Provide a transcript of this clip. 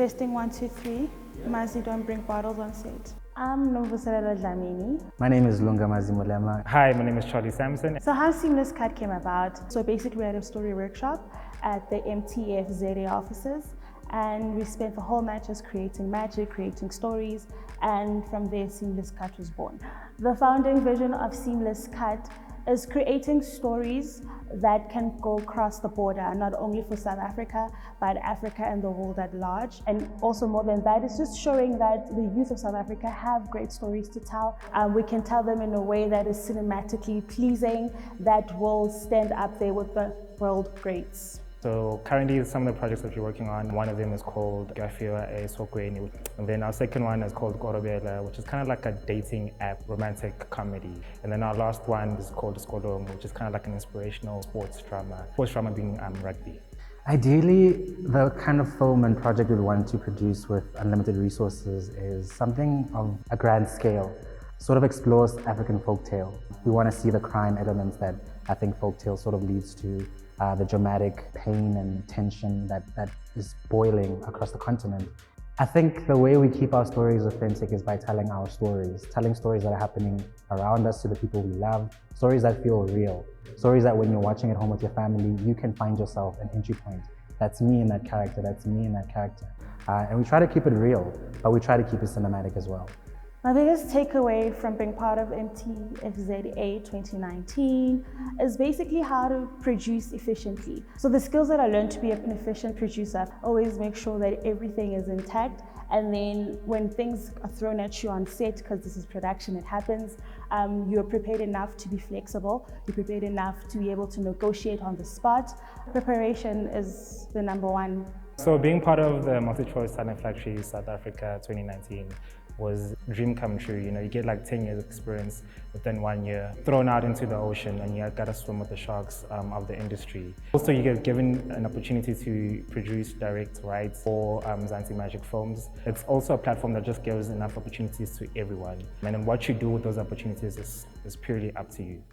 Testing 1, 2, 3. Mazi, don't bring bottles on set. I'm Novuselelo Dlamini. My name is Lunga Mazimulema. Hi, my name is Charlie Sampson. So how Seamless Cut came about? So basically we had a story workshop at the MTF ZA offices, and we spent the whole night just creating magic, creating stories, and from there Seamless Cut was born. The founding vision of Seamless Cut is creating stories that can go across the border, not only for South Africa, but Africa and the world at large. And also more than that, it's just showing that the youth of South Africa have great stories to tell. We can tell them in a way that is cinematically pleasing, that will stand up there with the world greats. So currently some of the projects that we're working on, one of them is called Gafiwa e Sokweni. And then our second one is called Korobela, which is kind of like a dating app, romantic comedy. And then our last one is called Skolom, which is kind of like an inspirational sports drama being rugby. Ideally, the kind of film and project we'd want to produce with unlimited resources is something of a grand scale, sort of explores African folktale. We want to see the crime elements that I think folktale sort of leads to, the dramatic pain and tension that is boiling across the continent. I think the way we keep our stories authentic is by telling our stories, telling stories that are happening around us to the people we love, stories that feel real, stories that when you're watching at home with your family, you can find yourself an entry point. That's me in that character, that's me in that character. And we try to keep it real, but we try to keep it cinematic as well. My biggest takeaway from being part of MTFZA 2019 is basically how to produce efficiently. So the skills that I learned to be an efficient producer, always make sure that everything is intact, and then when things are thrown at you on set, because this is production, it happens, you're prepared enough to be flexible, you're prepared enough to be able to negotiate on the spot. Preparation is the number one. So being part of the MultiChoice Talent Factory South Africa 2019 was a dream come true. You know, you get like 10 years experience within 1 year, thrown out into the ocean, and you gotta swim with the sharks of the industry. Also, you get given an opportunity to produce, direct, write for Mzansi Magic Films. It's also a platform that just gives enough opportunities to everyone. And then what you do with those opportunities is purely up to you.